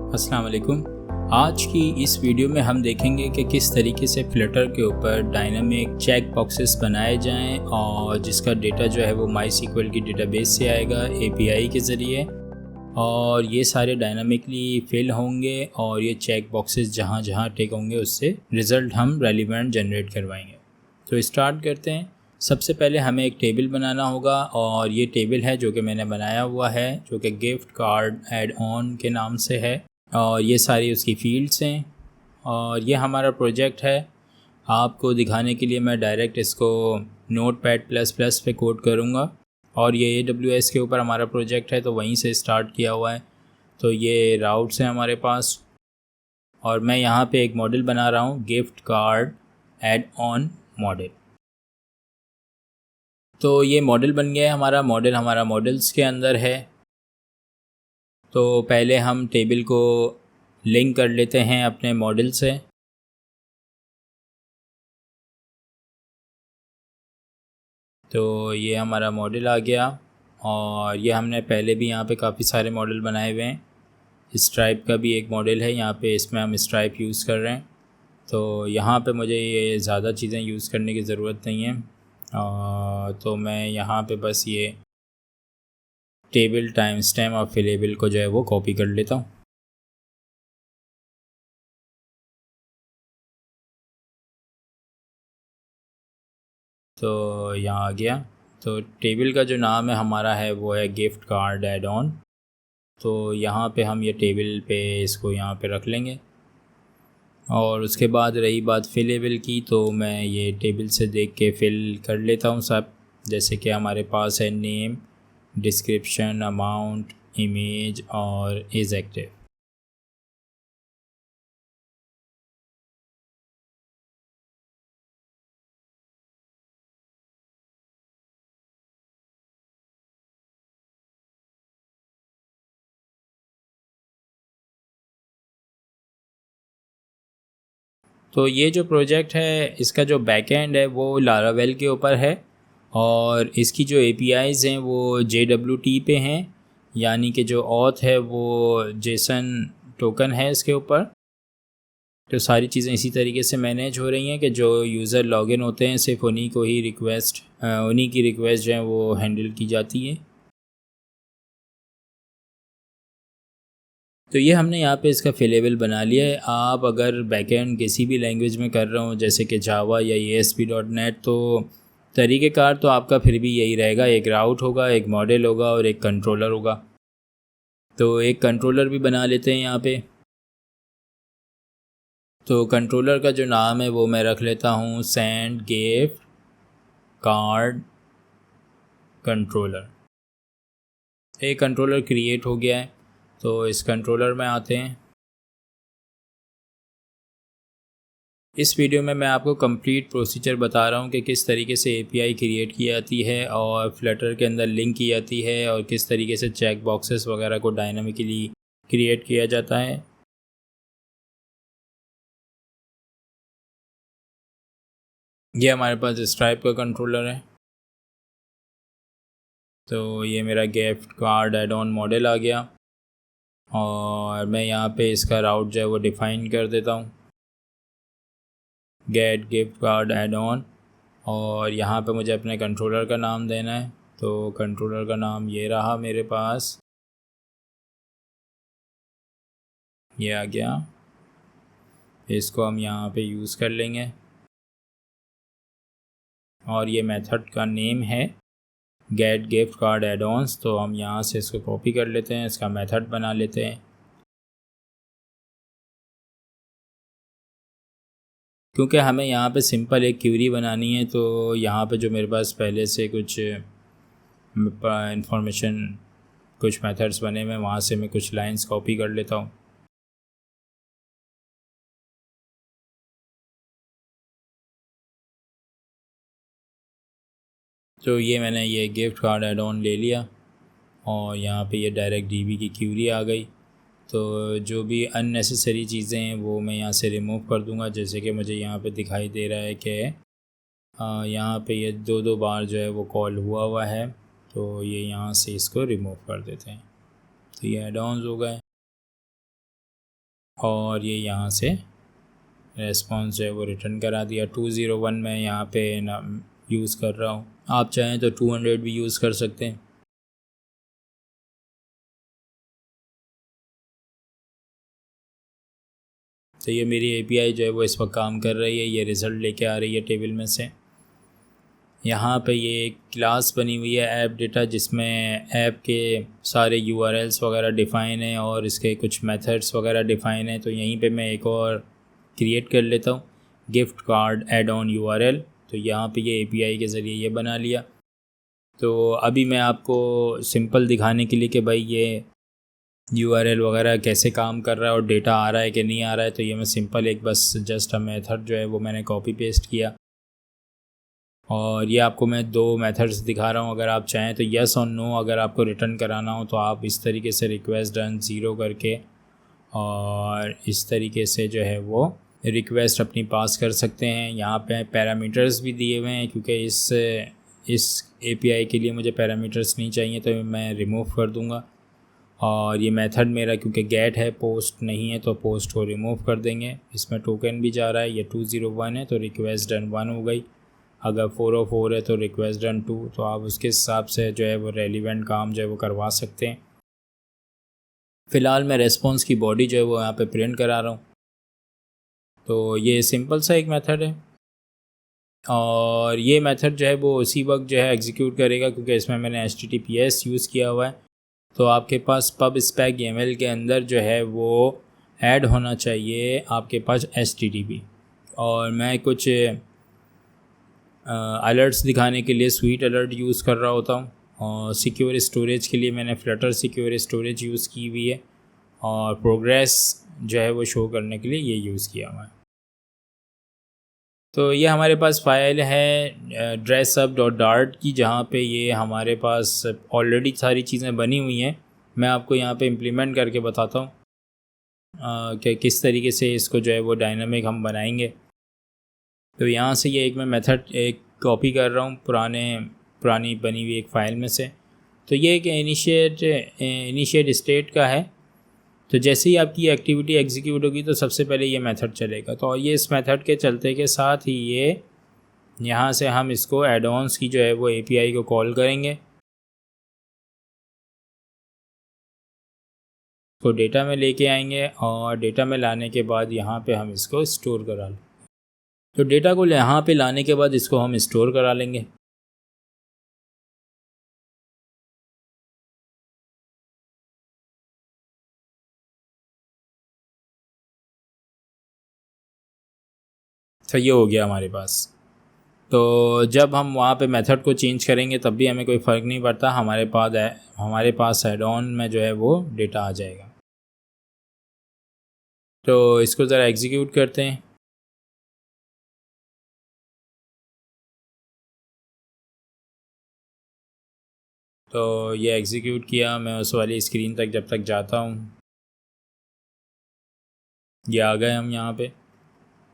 अस्सलाम वालेकुम। आज की इस वीडियो में हम देखेंगे कि किस तरीके से फ्लटर के ऊपर डायनामिक चेक बॉक्सेस बनाए जाएं और जिसका डेटा जो है वो माईसीक्वल की डेटाबेस से आएगा एपीआई के ज़रिए, और ये सारे डायनामिकली फिल होंगे और ये चेक बॉक्सेस जहाँ जहाँ टिक होंगे उससे रिज़ल्ट हम रेलिवेंट जनरेट करवाएंगे। तो स्टार्ट करते हैं। सबसे पहले हमें एक टेबल बनाना होगा और ये टेबल है जो कि मैंने बनाया हुआ है, जो कि गिफ्ट कार्ड ऐड ऑन के नाम से है, और ये सारी उसकी फील्ड्स हैं और ये हमारा प्रोजेक्ट है। आपको दिखाने के लिए मैं डायरेक्ट इसको नोटपैड प्लस प्लस पे कोड करूँगा, और ये AWS के ऊपर हमारा प्रोजेक्ट है तो वहीं से स्टार्ट किया हुआ है। तो ये राउट्स हैं हमारे पास, और मैं यहाँ पे एक मॉडल बना रहा हूँ, gift card add on model. तो ये मॉडल बन गया है हमारा मॉडल्स के अंदर है। तो पहले हम टेबल को लिंक कर लेते हैं अपने मॉडल से। तो ये हमारा मॉडल आ गया, और ये हमने पहले भी यहाँ पे काफ़ी सारे मॉडल बनाए हुए हैं। स्ट्राइप का भी एक मॉडल है यहाँ पे, इसमें हम स्ट्राइप यूज़ कर रहे हैं। तो यहाँ पे मुझे ये ज़्यादा चीज़ें यूज़ करने की ज़रूरत नहीं है, तो मैं यहाँ पे बस ये टेबल टाइम स्टैम्प और फिलेबल को जो है वो कॉपी कर लेता हूँ। तो यहाँ आ गया। तो टेबल का जो नाम है हमारा है वो है गिफ्ट कार्ड ऐड ऑन। तो यहाँ पे हम ये टेबल पे इसको यहाँ पे रख लेंगे, और उसके बाद रही बात फिलेबल की, तो मैं ये टेबल से देख के फिल कर लेता हूँ सब। जैसे कि हमारे पास है नेम, डिस्क्रिप्शन, अमाउंट, इमेज और इज़ एक्टिव। तो ये जो प्रोजेक्ट है इसका जो बैकएंड है वो लारावेल के ऊपर है, और इसकी जो एपीआईज़ हैं वो JWT पे हैं, यानी कि जो ऑथ है वो जेसन टोकन है इसके ऊपर। तो सारी चीज़ें इसी तरीके से मैनेज हो रही हैं कि जो यूज़र लॉगिन होते हैं सिर्फ उन्हीं को ही उन्हीं की रिक्वेस्ट जो है वो हैंडल की जाती है। तो ये हमने यहाँ पे इसका फिलेबल बना लिया है। आप अगर बैकएंड किसी भी लैंग्वेज में कर रहे हो जैसे कि जावा या ASP.NET, तो तरीक़ेकार तो आपका फिर भी यही रहेगा, एक राउट होगा, एक मॉडल होगा और एक कंट्रोलर होगा। तो एक कंट्रोलर भी बना लेते हैं यहाँ पे। तो कंट्रोलर का जो नाम है वो मैं रख लेता हूँ सेंड गिफ्ट कार्ड कंट्रोलर। एक कंट्रोलर क्रिएट हो गया है। तो इस कंट्रोलर में आते हैं। इस वीडियो में मैं आपको कंप्लीट प्रोसीजर बता रहा हूँ कि किस तरीके से एपीआई क्रिएट की जाती है और फ्लटर के अंदर लिंक की जाती है, और किस तरीके से चेक बॉक्सेस वगैरह को डायनामिकली क्रिएट किया जाता है। ये हमारे पास स्ट्राइप का कंट्रोलर है। तो ये मेरा gift card add on model आ गया, और मैं यहाँ पे इसका राउट जो है वो डिफ़ाइन कर देता हूँ, get gift card add on. और यहाँ पे मुझे अपने कंट्रोलर का नाम देना है। तो कंट्रोलर का नाम ये रहा मेरे पास, ये आ गया। इसको हम यहाँ पे यूज़ कर लेंगे, और ये मेथड का नेम है get gift card add ons. तो हम यहाँ से इसको कॉपी कर लेते हैं, इसका मेथड बना लेते हैं। क्योंकि हमें यहाँ पे सिंपल एक क्यूरी बनानी है, तो यहाँ पे जो मेरे पास पहले से कुछ इंफॉर्मेशन, कुछ मेथड्स बने हुए हैं, वहाँ से मैं कुछ लाइंस कॉपी कर लेता हूँ। तो ये मैंने ये गिफ्ट कार्ड एड ऑन ले लिया, और यहाँ पे ये डायरेक्ट DB की क्यूरी आ गई। तो जो भी अननेसेसरी चीज़ें हैं वो मैं यहाँ से रिमूव कर दूँगा। जैसे कि मुझे यहाँ पे दिखाई दे रहा है कि यहाँ पे ये दो बार जो है वो कॉल हुआ है, तो ये यहाँ से इसको रिमूव कर देते हैं। तो ये एड ऑन्स हो गए। और ये यहाँ से रेस्पॉन्स जो है वो रिटर्न करा दिया। 201 मैं यहाँ पे ना यूज़ कर रहा हूँ, आप चाहें तो 200 भी यूज़ कर सकते हैं। तो ये मेरी API जो है वो इस वक्त काम कर रही है, ये रिज़ल्ट लेके आ रही है टेबल में से। यहाँ पे ये एक क्लास बनी हुई है ऐप डेटा, जिसमें ऐप के सारे URLs वगैरह डिफ़ाइन हैं और इसके कुछ मेथड्स वगैरह डिफ़ाइन हैं। तो यहीं पे मैं एक और क्रिएट कर लेता हूँ, gift card add on URL। तो यहाँ पे ये API के ज़रिए ये बना लिया। तो अभी मैं आपको सिंपल दिखाने के लिए कि भाई ये URL वगैरह कैसे काम कर रहा है और डेटा आ रहा है कि नहीं आ रहा है, तो ये मैं सिंपल एक बस जस्ट मेथड जो है वो मैंने कॉपी पेस्ट किया और ये आपको मैं 2 मेथड्स दिखा रहा हूँ। अगर आप चाहें तो येस और नो अगर आपको रिटर्न कराना हो तो आप इस तरीके से रिक्वेस्ट डन 0 करके और इस तरीके से जो है वो रिक्वेस्ट अपनी पास कर सकते हैं। यहाँ पे पैरामीटर्स भी दिए हुए हैं, क्योंकि इस API के लिए मुझे पैरामीटर्स नहीं चाहिए तो मैं रिमूव कर दूँगा। और ये मेथड मेरा क्योंकि गेट है, पोस्ट नहीं है, तो पोस्ट को रिमूव कर देंगे। इसमें टोकन भी जा रहा है, ये 201 है तो रिक्वेस्ट डन 1 हो गई। अगर 404 है तो रिक्वेस्ट डन 2। तो आप उसके हिसाब से जो है वो रेलिवेंट काम जो है वो करवा सकते हैं। फ़िलहाल मैं रेस्पॉन्स की बॉडी जो है वो यहाँ पे प्रिंट करा रहा हूँ। तो ये सिंपल सा एक मेथड है और ये मेथड जो है वो उसी वक्त जो है एग्जीक्यूट करेगा, क्योंकि इसमें मैंने HTTPS यूज़ किया हुआ है। तो आपके पास पब स्पैक YAML के अंदर जो है वो ऐड होना चाहिए आपके पास HTTP। और मैं कुछ अलर्ट्स दिखाने के लिए स्वीट अलर्ट यूज़ कर रहा होता हूँ और सिक्योर स्टोरेज के लिए मैंने फ्लटर सिक्योर स्टोरेज यूज़ की हुई है और प्रोग्रेस जो है वो शो करने के लिए ये यूज़ किया हुआ है। तो ये हमारे पास फ़ाइल है dressup.dart की, जहाँ पे ये हमारे पास ऑलरेडी सारी चीज़ें बनी हुई हैं। मैं आपको यहाँ पे इम्प्लीमेंट करके बताता हूँ कि किस तरीके से इसको जो है वो डायनामिक हम बनाएंगे। तो यहाँ से ये एक मैं मेथड एक कॉपी कर रहा हूँ पुरानी बनी हुई एक फ़ाइल में से। तो ये एक इनिशिएट स्टेट का है। तो जैसे ही आपकी एक्टिविटी एग्जीक्यूट होगी तो सबसे पहले ये मेथड चलेगा। तो ये इस मेथड के चलते के साथ ही ये यहाँ से हम इसको एड-ऑन्स की जो है वो API को कॉल करेंगे, तो डेटा में लेके आएंगे और डेटा में लाने के बाद यहाँ पे हम इसको स्टोर करा लें। तो डेटा को यहाँ पे लाने के बाद इसको हम स्टोर करा लेंगे। तो ये हो गया हमारे पास। तो जब हम वहाँ पे मेथड को चेंज करेंगे तब भी हमें कोई फ़र्क नहीं पड़ता, हमारे पास ऐड ऑन में जो है वो डेटा आ जाएगा। तो इसको ज़रा एग्जीक्यूट करते हैं। तो ये एग्जीक्यूट किया, मैं उस वाली स्क्रीन तक जब तक जाता हूँ, ये आ गए हम यहाँ पे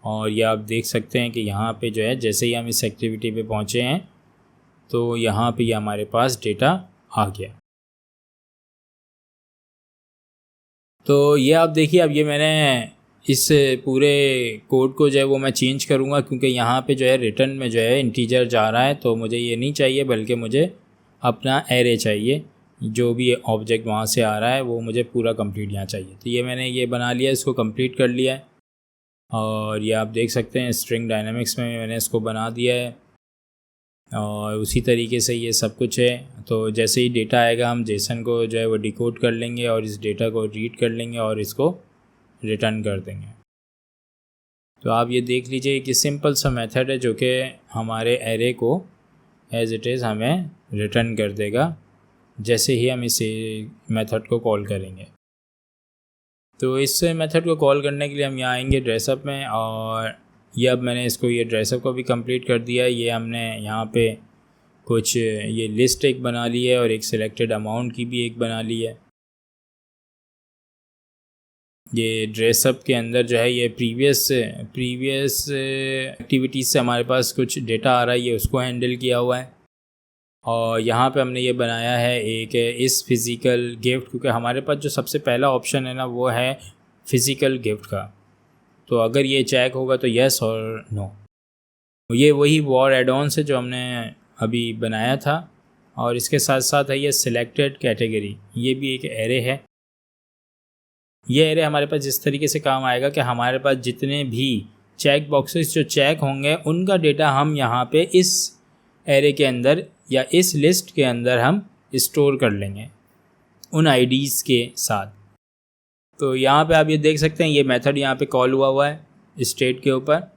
और ये आप देख सकते हैं कि यहाँ पे जो है जैसे ही हम इस एक्टिविटी पे पहुँचे हैं तो यहाँ पे ये हमारे पास डेटा आ गया। तो ये आप देखिए, अब ये मैंने इस पूरे कोड को जो है वो मैं चेंज करूँगा, क्योंकि यहाँ पे जो है रिटर्न में जो है इंटीजर जा रहा है, तो मुझे ये नहीं चाहिए बल्कि मुझे अपना एरे चाहिए। जो भी ऑब्जेक्ट वहाँ से आ रहा है वो मुझे पूरा कंप्लीट यहाँ चाहिए। तो ये मैंने ये बना लिया, इसको कंप्लीट कर लिया है और ये आप देख सकते हैं स्ट्रिंग डायनामिक्स में मैंने इसको बना दिया है और उसी तरीके से ये सब कुछ है। तो जैसे ही डेटा आएगा हम जेसन को जो है वो डिकोड कर लेंगे और इस डेटा को रीड कर लेंगे और इसको रिटर्न कर देंगे। तो आप ये देख लीजिए कि सिंपल सा मेथड है जो कि हमारे एरे को एज इट इज़ हमें रिटर्न कर देगा जैसे ही हम इस मेथड को कॉल करेंगे। तो इस मेथड को कॉल करने के लिए हम यहाँ आएंगे ड्रेसअप में और ये अब मैंने इसको ये ड्रेसअप को भी कंप्लीट कर दिया है। ये हमने यहाँ पे कुछ ये लिस्ट एक बना ली है और एक सिलेक्टेड अमाउंट की भी एक बना ली है। ये ड्रेसअप के अंदर जो है ये प्रीवियस एक्टिविटीज़ से हमारे पास कुछ डेटा आ रहा है, ये उसको हैंडल किया हुआ है। और यहाँ पे हमने ये बनाया है एक इस फिज़िकल गिफ्ट, क्योंकि हमारे पास जो सबसे पहला ऑप्शन है ना वो है फ़िज़िकल गिफ्ट का। तो अगर ये चेक होगा तो येस और नो। ये वही वॉर एड ऑन्स है जो हमने अभी बनाया था, और इसके साथ साथ है ये सिलेक्टेड कैटेगरी, ये भी एक एरे है। ये एरे हमारे पास जिस तरीके से काम आएगा कि हमारे पास जितने भी चेक बॉक्सेस जो चेक होंगे उनका डेटा हम यहाँ पे इस एरे के अंदर या इस लिस्ट के अंदर हम स्टोर कर लेंगे उन आईडीज़ के साथ। तो यहाँ पे आप ये देख सकते हैं, ये मेथड यहाँ पे कॉल हुआ है स्टेट के ऊपर,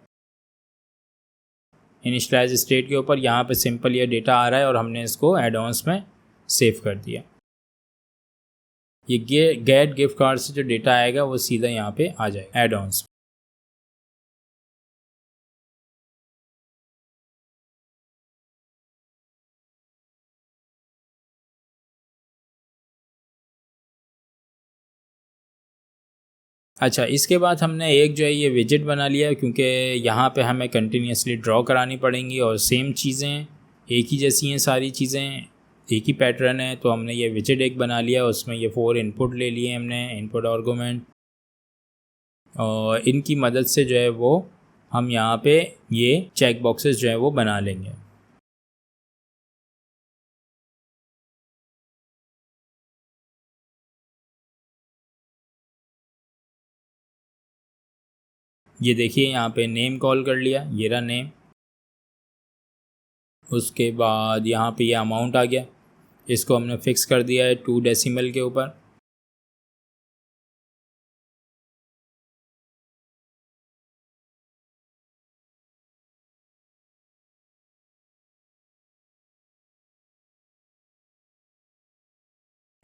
इनिशियलाइज स्टेट के ऊपर। यहाँ पे सिंपल ये डेटा आ रहा है और हमने इसको एड ऑन्स में सेव कर दिया। ये गेट गिफ्ट कार्ड से जो डेटा आएगा वो सीधा यहाँ पे आ जाएगा एड ऑन्स। अच्छा, इसके बाद हमने एक जो है ये विजिट बना लिया, क्योंकि यहाँ पे हमें कंटिन्यूसली ड्रॉ करानी पड़ेंगी और सेम चीज़ें एक ही जैसी हैं, सारी चीज़ें एक ही पैटर्न है। तो हमने ये विजिट एक बना लिया, उसमें ये 4 इनपुट ले लिए हमने, इनपुट आर्गुमेंट, और इनकी मदद से जो है वो हम यहाँ पे ये चेक बॉक्सेस जो है वो बना लेंगे। ये देखिए यहाँ पे नेम कॉल कर लिया, ये रहा नेम। उसके बाद यहाँ पे ये अमाउंट आ गया, इसको हमने फिक्स कर दिया है 2 डेसिमल के ऊपर।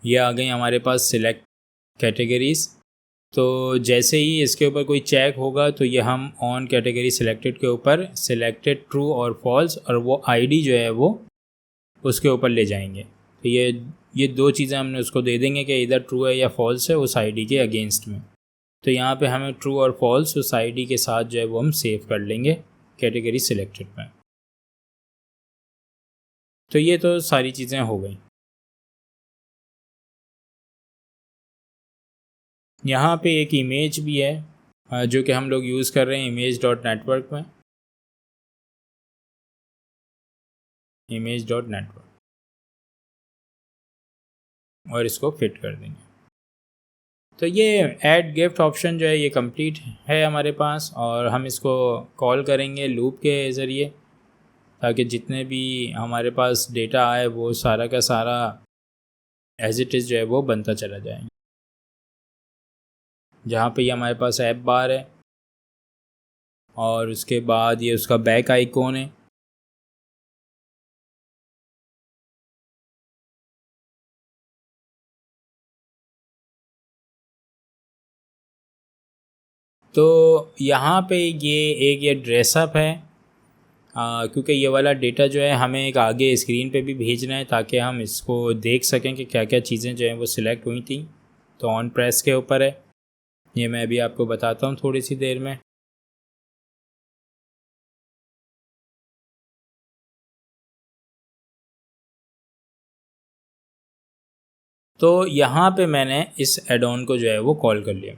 ये आ गई हमारे पास सिलेक्ट कैटेगरीज़। तो जैसे ही इसके ऊपर कोई चेक होगा तो ये हम ऑन कैटेगरी सिलेक्टेड के ऊपर सिलेक्टेड ट्रू और फॉल्स, और वो आईडी जो है वो उसके ऊपर ले जाएंगे। तो ये 2 चीज़ें हमने उसको दे देंगे कि इधर ट्रू है या फॉल्स है उस आईडी के अगेंस्ट में। तो यहाँ पे हमें ट्रू और फॉल्स उस आईडी के साथ जो है वो हम सेव कर लेंगे कैटेगरी सिलेक्टेड में। तो ये तो सारी चीज़ें हो गई। यहाँ पे एक इमेज भी है जो कि हम लोग यूज़ कर रहे हैं image.network में, image.network, और इसको फिट कर देंगे। तो ये ऐड गिफ्ट ऑप्शन जो है ये कंप्लीट है हमारे पास, और हम इसको कॉल करेंगे लूप के ज़रिए, ताकि जितने भी हमारे पास डेटा आए वो सारा का सारा एज इट इज़ जो है वो बनता चला जाए। जहाँ पे ये हमारे पास ऐप बार है, और उसके बाद ये उसका बैक आइकॉन है। तो यहाँ पे ये ड्रेसअप है, क्योंकि ये वाला डेटा जो है हमें एक आगे स्क्रीन पे भी भेजना है ताकि हम इसको देख सकें कि क्या क्या चीज़ें जो हैं वो सिलेक्ट हुई थी। तो ऑन प्रेस के ऊपर है, ये मैं अभी आपको बताता हूँ थोड़ी सी देर में। तो यहाँ पे मैंने इस एड ऑन को जो है वो कॉल कर लिया।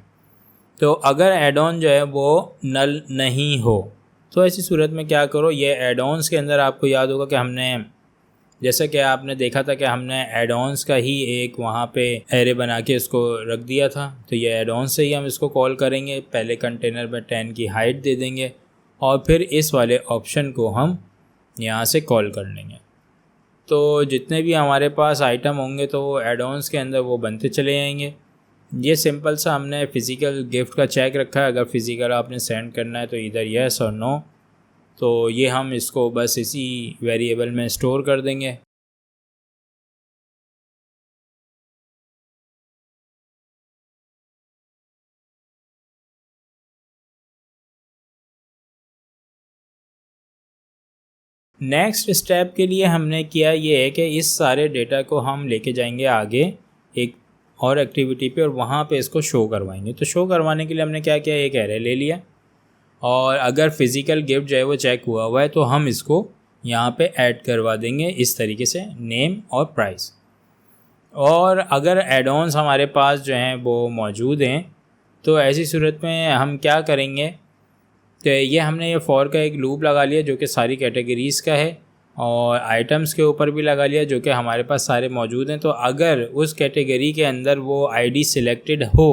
तो अगर एड ऑन जो है वो नल नहीं हो तो ऐसी सूरत में क्या करो, ये एड ऑन्स के अंदर आपको याद होगा कि हमने जैसा कि आपने देखा था कि हमने एड ऑन्स का ही एक वहाँ पे एरे बना के इसको रख दिया था। तो ये एड ऑन से ही हम इसको कॉल करेंगे। पहले कंटेनर में 10 की हाइट दे देंगे और फिर इस वाले ऑप्शन को हम यहाँ से कॉल कर लेंगे। तो जितने भी हमारे पास आइटम होंगे तो वो एड ऑन्स के अंदर वो बनते चले जाएंगे। ये सिंपल सा हमने फ़िज़िकल गिफ्ट का चेक रखा है। अगर फ़िज़िकल आपने सेंड करना है तो इधर येस और नो। तो ये हम इसको बस इसी वेरिएबल में स्टोर कर देंगे। नेक्स्ट स्टेप के लिए हमने किया ये है कि इस सारे डेटा को हम लेके जाएंगे आगे एक और एक्टिविटी पे, और वहाँ पे इसको शो करवाएंगे। तो शो करवाने के लिए हमने क्या किया, एक एरे ले लिया, और अगर फ़िज़िकल गिफ्ट जो है वो चेक हुआ है तो हम इसको यहाँ पे ऐड करवा देंगे इस तरीके से, नेम और प्राइस। और अगर एड ऑन्स हमारे पास जो हैं वो मौजूद हैं तो ऐसी सूरत में हम क्या करेंगे, तो ये हमने ये फॉर का एक लूप लगा लिया जो कि सारी कैटेगरीज़ का है, और आइटम्स के ऊपर भी लगा लिया जो कि हमारे पास सारे मौजूद हैं। तो अगर उस कैटेगरी के अंदर वो आईडी सिलेक्टेड हो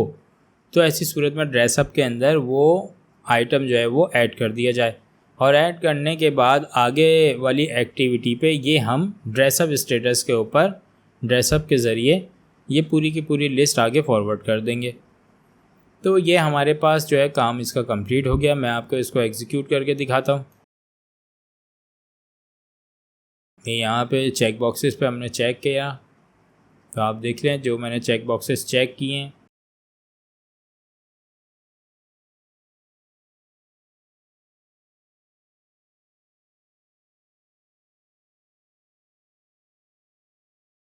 तो ऐसी सूरत में ड्रेसअप के अंदर वो आइटम जो है वो ऐड कर दिया जाए, और ऐड करने के बाद आगे वाली एक्टिविटी पे ये हम ड्रेसअप स्टेटस के ऊपर ड्रेसअप के ज़रिए ये पूरी की पूरी लिस्ट आगे फॉरवर्ड कर देंगे। तो ये हमारे पास जो है काम इसका कंप्लीट हो गया। मैं आपको इसको एग्जीक्यूट करके दिखाता हूँ। यहाँ पे चेक बॉक्सेस पे हमने चेक किया, तो आप देख लें जो मैंने चेक बॉक्सेस चेक किए हैं।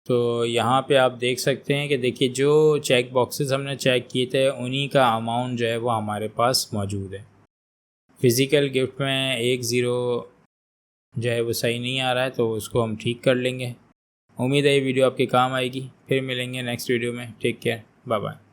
तो यहाँ पे आप देख सकते हैं कि देखिए जो चेक बॉक्सेस हमने चेक किए थे उन्हीं का अमाउंट जो है वो हमारे पास मौजूद है। फ़िज़िकल गिफ्ट में 1-0 जो है वो सही नहीं आ रहा है, तो उसको हम ठीक कर लेंगे। उम्मीद है ये वीडियो आपके काम आएगी। फिर मिलेंगे नेक्स्ट वीडियो में। Take care, bye bye.